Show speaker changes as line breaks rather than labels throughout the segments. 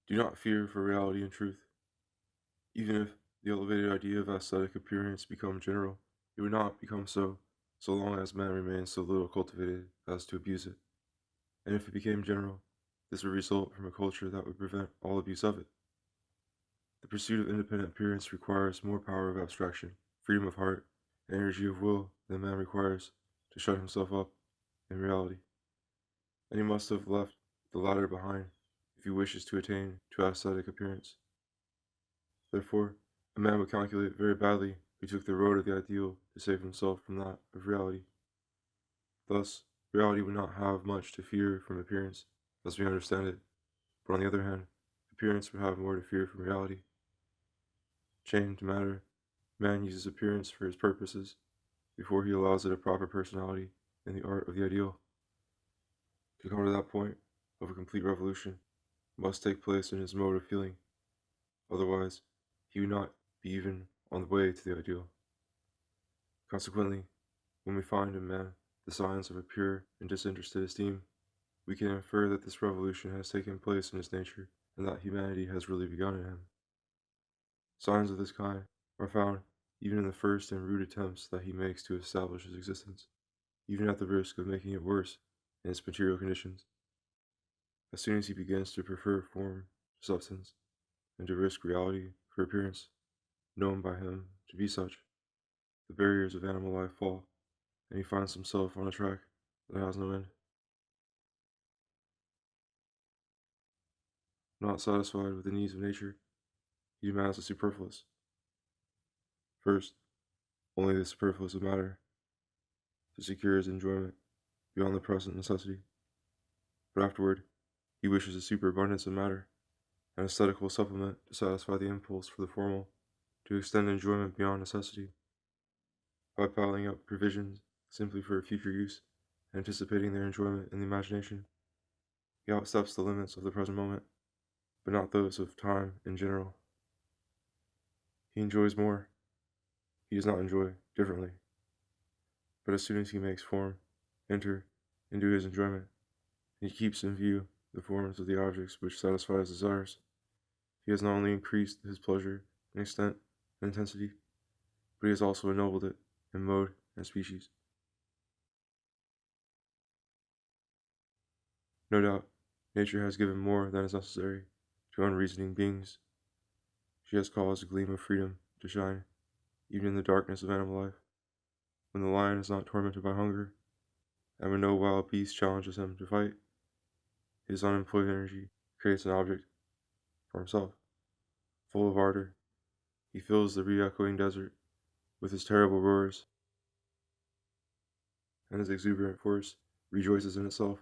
Do not fear for reality and truth. Even if the elevated idea of aesthetic appearance become general, it would not become so long as man remains so little cultivated as to abuse it. And if it became general, this would result from a culture that would prevent all abuse of it. The pursuit of independent appearance requires more power of abstraction, freedom of heart, and energy of will than man requires to shut himself up in reality. And he must have left the latter behind if he wishes to attain to aesthetic appearance. Therefore, a man would calculate very badly who took the road of the ideal to save himself from that of reality. Thus, reality would not have much to fear from appearance, as we understand it, but on the other hand, appearance would have more to fear from reality. Chained to matter, man uses appearance for his purposes before he allows it a proper personality in the art of the ideal. To come to that point of a complete revolution must take place in his mode of feeling, otherwise, he would not be even on the way to the ideal. Consequently, when we find in man the signs of a pure and disinterested esteem, we can infer that this revolution has taken place in his nature and that humanity has really begun in him. Signs of this kind are found even in the first and rude attempts that he makes to establish his existence, even at the risk of making it worse in its material conditions. As soon as he begins to prefer form to substance, and to risk reality for appearance, known by him to be such, the barriers of animal life fall, and he finds himself on a track that has no end. Not satisfied with the needs of nature, he demands the superfluous. First, only the superfluous of matter, to secure his enjoyment beyond the present necessity. But afterward, he wishes a superabundance of matter, an aesthetical supplement to satisfy the impulse for the formal, to extend enjoyment beyond necessity, by piling up provisions simply for future use, anticipating their enjoyment in the imagination. He outsteps the limits of the present moment, but not those of time in general. He enjoys more. He does not enjoy differently. But as soon as he makes form enter into his enjoyment, and he keeps in view the forms of the objects which satisfy his desires, he has not only increased his pleasure in extent and intensity, but he has also ennobled it in mode and species. No doubt, nature has given more than is necessary to unreasoning beings. She has caused a gleam of freedom to shine, even in the darkness of animal life, when the lion is not tormented by hunger, and when no wild beast challenges him to fight. His unemployed energy creates an object for himself. Full of ardor, he fills the re-echoing desert with his terrible roars, and his exuberant force rejoices in itself,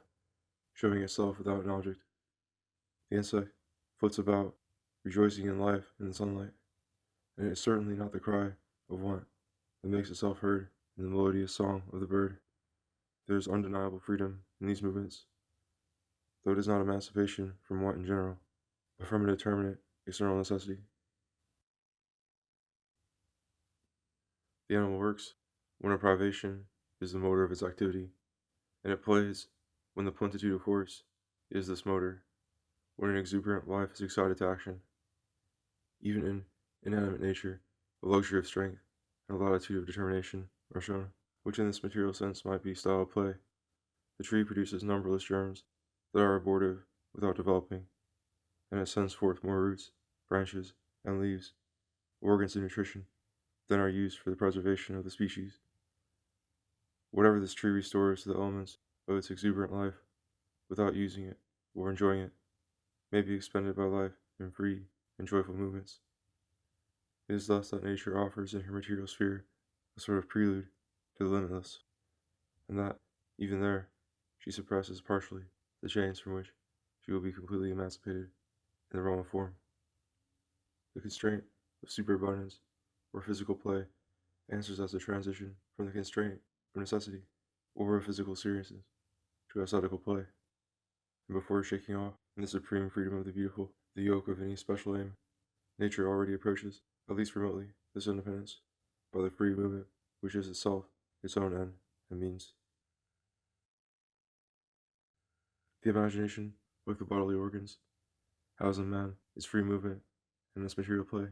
showing itself without an object. The insect flits about, rejoicing in life in the sunlight, and it is certainly not the cry of want that makes itself heard in the melodious song of the bird. There is undeniable freedom in these movements, though it is not emancipation from want in general, but from a determinate external necessity. The animal works when a privation is the motor of its activity, and it plays when the plenitude of force is this motor, when an exuberant life is excited to action. Even in inanimate nature, the luxury of strength and the latitude of determination are shown, which in this material sense might be styled play. The tree produces numberless germs that are abortive without developing, and it sends forth more roots, branches, and leaves, organs of nutrition, than are used for the preservation of the species. Whatever this tree restores to the elements of its exuberant life, without using it or enjoying it, may be expended by life in free and joyful movements. It is thus that nature offers in her material sphere a sort of prelude to the limitless, and that, even there, she suppresses partially the chains from which she will be completely emancipated in the realm of form. The constraint of superabundance or physical play answers as a transition from the constraint of necessity or of physical seriousness to aesthetical play, and before shaking off in the supreme freedom of the beautiful the yoke of any special aim, nature already approaches, at least remotely, this independence by the free movement which is itself its own end and means. The imagination, like the bodily organs, housed in man is free movement in this material play,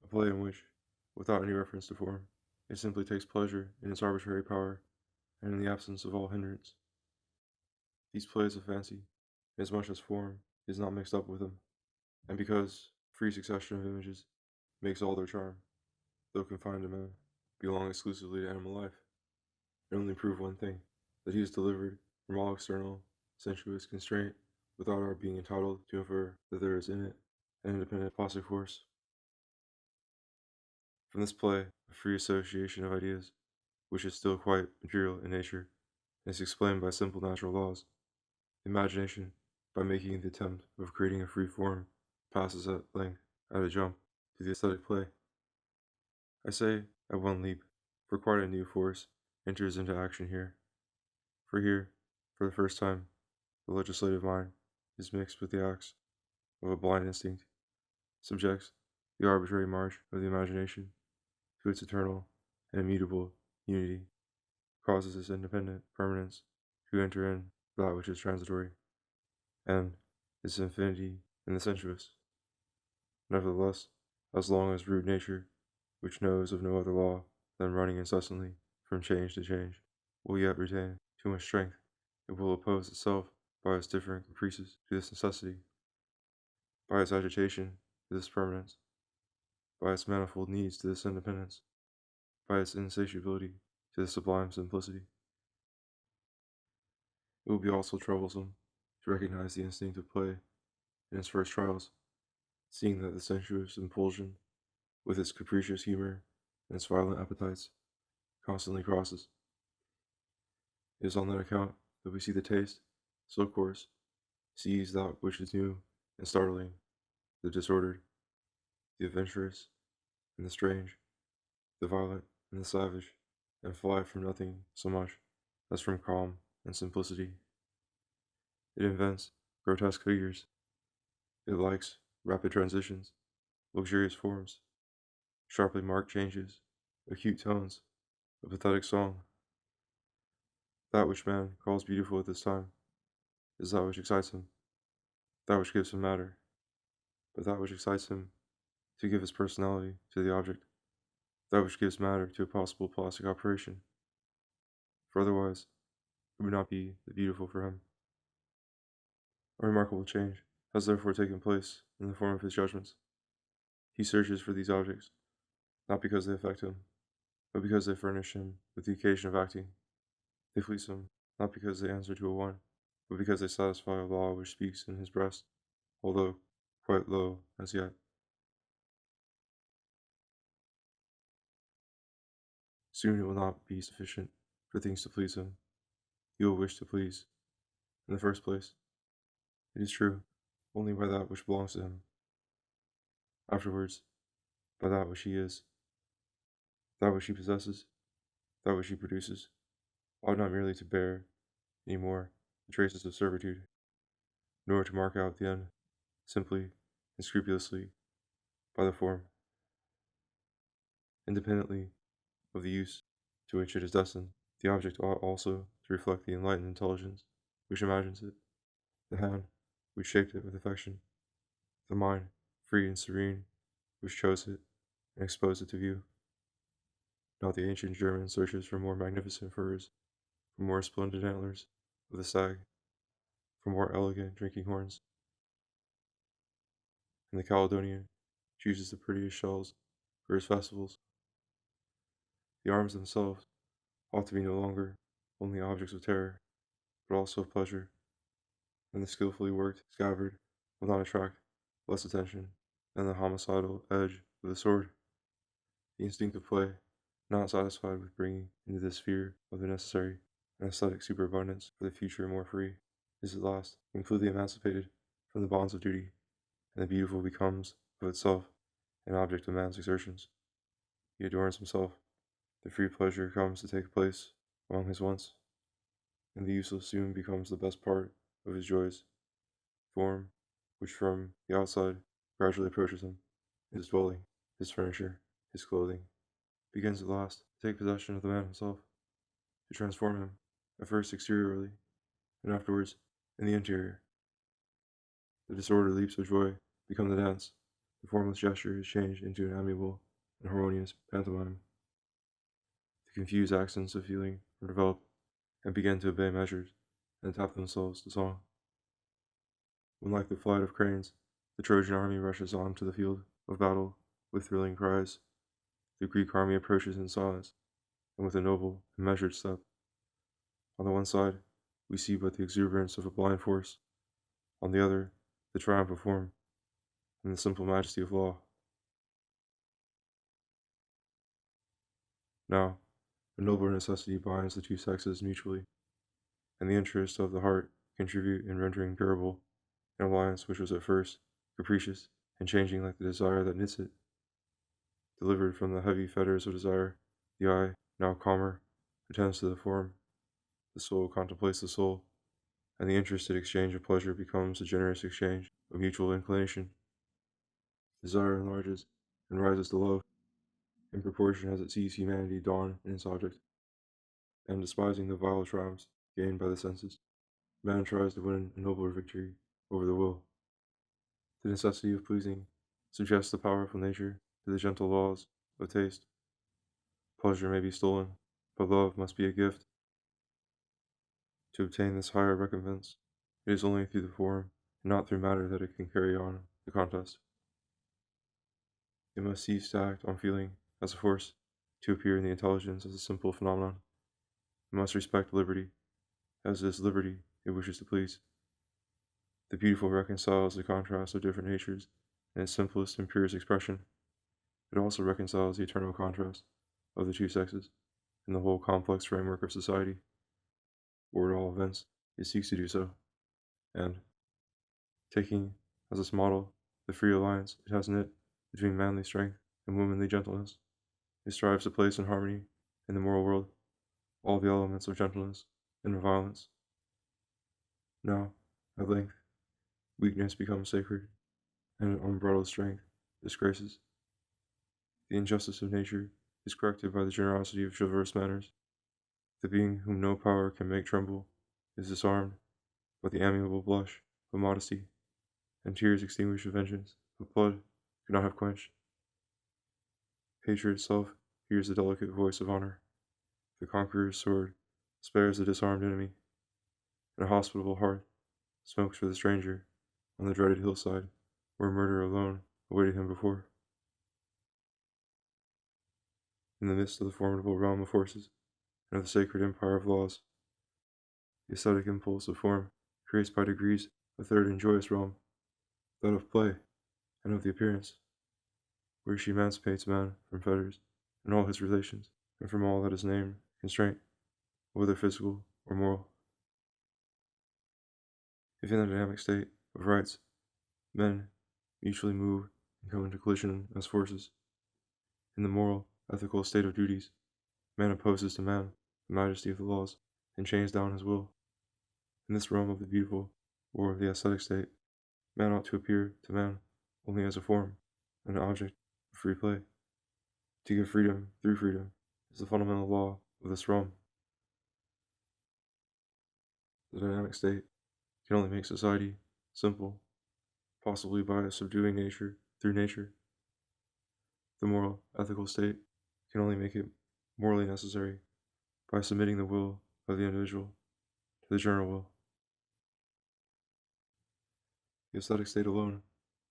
a play in which, without any reference to form, it simply takes pleasure in its arbitrary power and in the absence of all hindrance. These plays of fancy, inasmuch as form is not mixed up with them, and because free succession of images makes all their charm, though confined to man, belong exclusively to animal life, and only prove one thing, that he is delivered from all external, sensuous constraint without our being entitled to infer that there is in it an independent plastic force. From this play, a free association of ideas, which is still quite material in nature, is explained by simple natural laws. Imagination, by making the attempt of creating a free form, passes at length, at a jump, to the aesthetic play. I say at one leap, for quite a new force enters into action here. For here, for the first time, the legislative mind is mixed with the acts of a blind instinct, subjects the arbitrary march of the imagination to its eternal and immutable unity, causes its independent permanence to enter in that which is transitory, and its infinity in the sensuous. Nevertheless, as long as rude nature, which knows of no other law than running incessantly from change to change, will yet retain too much strength, it will oppose itself by its different caprices to this necessity, by its agitation to this permanence, by its manifold needs to this independence, by its insatiability to this sublime simplicity. It will be also troublesome to recognize the instinct of play in its first trials, seeing that the sensuous impulsion, with its capricious humor and its violent appetites, constantly crosses. It is on that account that we see the taste, so coarse, seize that which is new and startling, the disordered, the adventurous, and the strange, the violent and the savage, and fly from nothing so much as from calm and simplicity. It invents grotesque figures. It likes rapid transitions, luxurious forms, sharply marked changes, acute tones, a pathetic song. That which man calls beautiful at this time is that which excites him, that which gives him matter, but that which excites him to give his personality to the object, that which gives matter to a possible plastic operation. For otherwise, it would not be the beautiful for him. A remarkable change has therefore taken place in the form of his judgments. He searches for these objects, not because they affect him, but because they furnish him with the occasion of acting. They please him, not because they answer to a want, but because they satisfy a law which speaks in his breast, although quite low as yet. Soon it will not be sufficient for things to please him. He will wish to please, in the first place, it is true, only by that which belongs to him. Afterwards, by that which he is, that which he possesses, that which he produces, ought not merely to bear, any more, the traces of servitude, nor to mark out the end, simply and scrupulously, by the form, independently of the use to which it is destined. The object ought also to reflect the enlightened intelligence which imagines it, the hand which shaped it with affection, the mind, free and serene, which chose it and exposed it to view. Not the ancient German searches for more magnificent furs, for more splendid antlers of the stag, for more elegant drinking horns, and the Caledonian chooses the prettiest shells for his festivals. The arms themselves ought to be no longer only objects of terror, but also of pleasure, and the skillfully worked scabbard will not attract less attention than the homicidal edge of the sword. The instinct of play, not satisfied with bringing into the sphere of the necessary an aesthetic superabundance for the future more free, is at last completely emancipated from the bonds of duty, and the beautiful becomes of itself an object of man's exertions. He adorns himself. The free pleasure comes to take place among his wants, and the useless soon becomes the best part of his joys. Form, which from the outside gradually approaches him, his dwelling, his furniture, his clothing, begins at last to take possession of the man himself, to transform him, at first exteriorly, and afterwards in the interior. The disordered leaps of joy become the dance. The formless gesture is changed into an amiable and harmonious pantomime. The confused accents of feeling are developed and begin to obey measures and tap themselves to song. When, like the flight of cranes, the Trojan army rushes on to the field of battle with thrilling cries, the Greek army approaches in silence and with a noble and measured step. On the one side, we see but the exuberance of a blind force; on the other, the triumph of form and the simple majesty of law. Now, a nobler necessity binds the two sexes mutually, and the interests of the heart contribute in rendering durable an alliance which was at first capricious and changing like the desire that knits it. Delivered from the heavy fetters of desire, the eye, now calmer, attends to the form, the soul contemplates the soul, and the interested exchange of pleasure becomes a generous exchange of mutual inclination. Desire enlarges and rises to love, in proportion as it sees humanity dawn in its object, and despising the vile triumphs gained by the senses, man tries to win a nobler victory over the will. The necessity of pleasing suggests the powerful nature to the gentle laws of taste. Pleasure may be stolen, but love must be a gift. To obtain this higher recompense, it is only through the form, and not through matter, that it can carry on the contest. It must cease to act on feeling as a force, to appear in the intelligence as a simple phenomenon. It must respect liberty, as it is liberty it wishes to please. The beautiful reconciles the contrast of different natures in its simplest and purest expression. It also reconciles the eternal contrast of the two sexes in the whole complex framework of society, or at all events, it seeks to do so, and, taking as its model the free alliance it has knit between manly strength and womanly gentleness, it strives to place in harmony in the moral world all the elements of gentleness and of violence. Now, at length, weakness becomes sacred, and unbridled strength disgraces. The injustice of nature is corrected by the generosity of chivalrous manners. The being whom no power can make tremble is disarmed by the amiable blush of modesty, and tears extinguish the vengeance of blood could not have quenched. Hatred itself hears the delicate voice of honor. The conqueror's sword spares the disarmed enemy, and a hospitable heart smokes for the stranger on the dreaded hillside where murder alone awaited him before. In the midst of the formidable realm of forces and of the sacred empire of laws, the aesthetic impulse of form creates by degrees a third and joyous realm, that of play and of the appearance, where she emancipates man from fetters and all his relations, and from all that is named constraint, whether physical or moral. If in the dynamic state of rights, men mutually move and come into collision as forces, in the moral, ethical state of duties, man opposes to man the majesty of the laws, and chains down his will. In this realm of the beautiful, or of the aesthetic state, man ought to appear to man only as a form, an object of free play. To give freedom through freedom is the fundamental law of this realm. The dynamic state can only make society simple, possibly by subduing nature through nature. The moral, ethical state can only make it morally necessary by submitting the will of the individual to the general will. The aesthetic state alone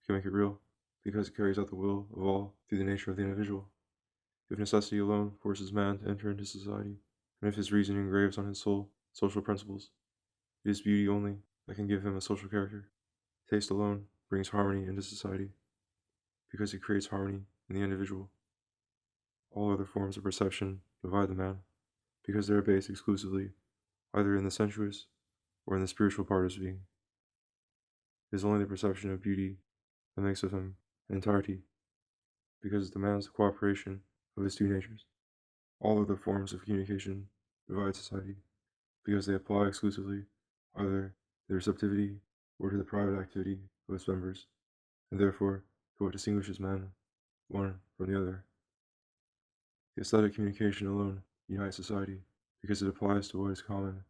can make it real, because it carries out the will of all through the nature of the individual. If necessity alone forces man to enter into society, and if his reason engraves on his soul social principles, it is beauty only that can give him a social character. Taste alone brings harmony into society, because it creates harmony in the individual. All other forms of perception divide the man, because they are based exclusively either in the sensuous or in the spiritual part of his being. It is only the perception of beauty that makes of him an entirety, because it demands the cooperation of his two natures. All other forms of communication divide society, because they apply exclusively either to the receptivity or to the private activity of its members, and therefore to what distinguishes man one from the other. The aesthetic communication alone unites society, because it applies to what is common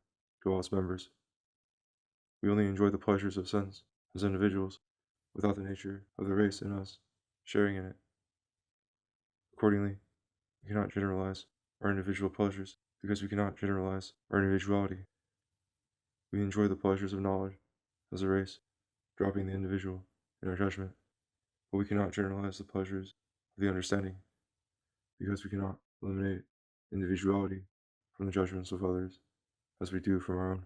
to all its members. We only enjoy the pleasures of sense as individuals, without the nature of the race in us sharing in it. Accordingly, we cannot generalize our individual pleasures because we cannot generalize our individuality. We enjoy the pleasures of knowledge as a race, dropping the individual in our judgment, but we cannot generalize the pleasures of the understanding because we cannot eliminate individuality from the judgments of others as we do from our own.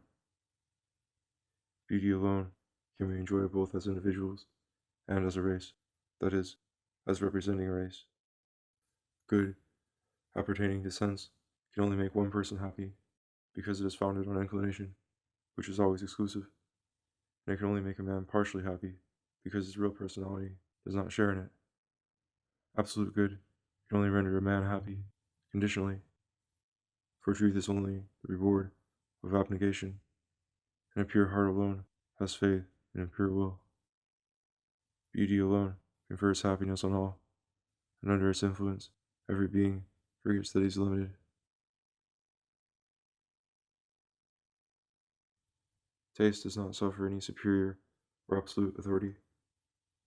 Beauty alone can we enjoy both as individuals and as a race, that is, as representing a race. Good, appertaining to sense, can only make one person happy because it is founded on inclination, which is always exclusive, and it can only make a man partially happy because his real personality does not share in it. Absolute good can only render a man happy conditionally, for truth is only the reward of abnegation, and a pure heart alone has faith in a pure will. Beauty alone confers happiness on all, and under its influence, every being forgets that he is limited. Taste does not suffer any superior or absolute authority,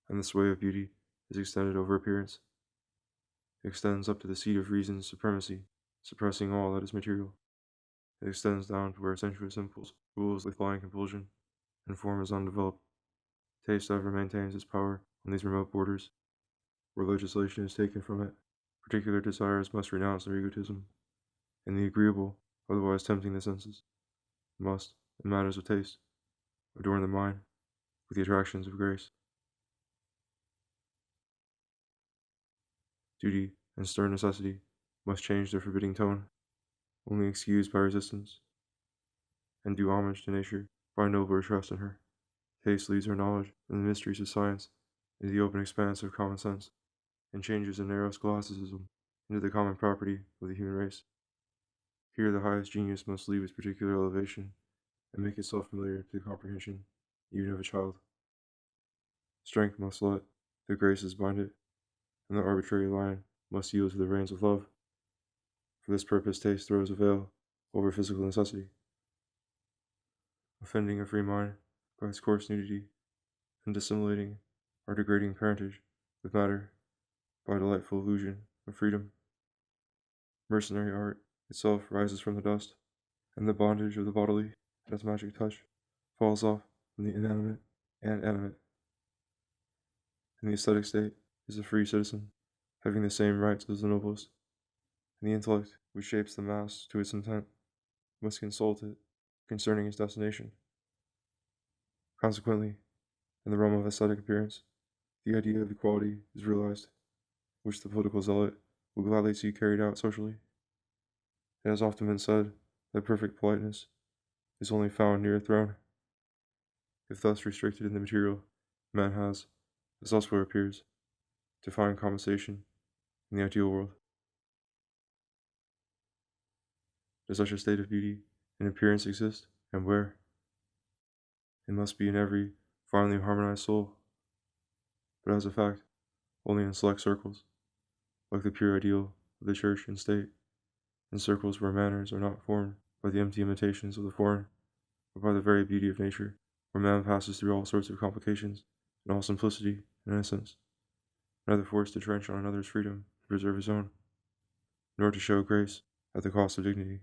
and the sway of beauty is extended over appearance. It extends up to the seat of reason's supremacy, suppressing all that is material. It extends down to where sensuous impulse rules with blind compulsion, and form is undeveloped. Taste ever maintains its power on these remote borders, where legislation is taken from it. Particular desires must renounce their egotism, and the agreeable, otherwise tempting the senses, must, in matters of taste, adorn the mind with the attractions of grace. Duty and stern necessity must change their forbidding tone, only excused by resistance, and do homage to nature by nobler trust in her. Taste leads our knowledge and the mysteries of science into the open expanse of common sense, and changes the narrow scholasticism into the common property of the human race. Here the highest genius must leave its particular elevation and make itself familiar to the comprehension even of a child. Strength must let the graces bind it, and the arbitrary line must yield to the reins of love. For this purpose taste throws a veil over physical necessity, offending a free mind by its coarse nudity, and dissimulating our degrading parentage with matter by a delightful illusion of freedom. Mercenary art itself rises from the dust, and the bondage of the bodily, at its magic touch, falls off from the inanimate and animate. In the aesthetic state is a free citizen, having the same rights as the noblest, and the intellect which shapes the mass to its intent must consult it concerning its destination. Consequently, in the realm of aesthetic appearance, the idea of equality is realized, which the political zealot will gladly see carried out socially. It has often been said that perfect politeness is only found near a throne. If thus restricted in the material, man has, as elsewhere appears, to find compensation in the ideal world. Does such a state of beauty and appearance exist, and where? It must be in every finely harmonized soul, but as a fact, only in select circles, like the pure ideal of the church and state, in circles where manners are not formed by the empty imitations of the foreign, but by the very beauty of nature, where man passes through all sorts of complications in all simplicity and innocence, neither forced to trench on another's freedom to preserve his own, nor to show grace at the cost of dignity.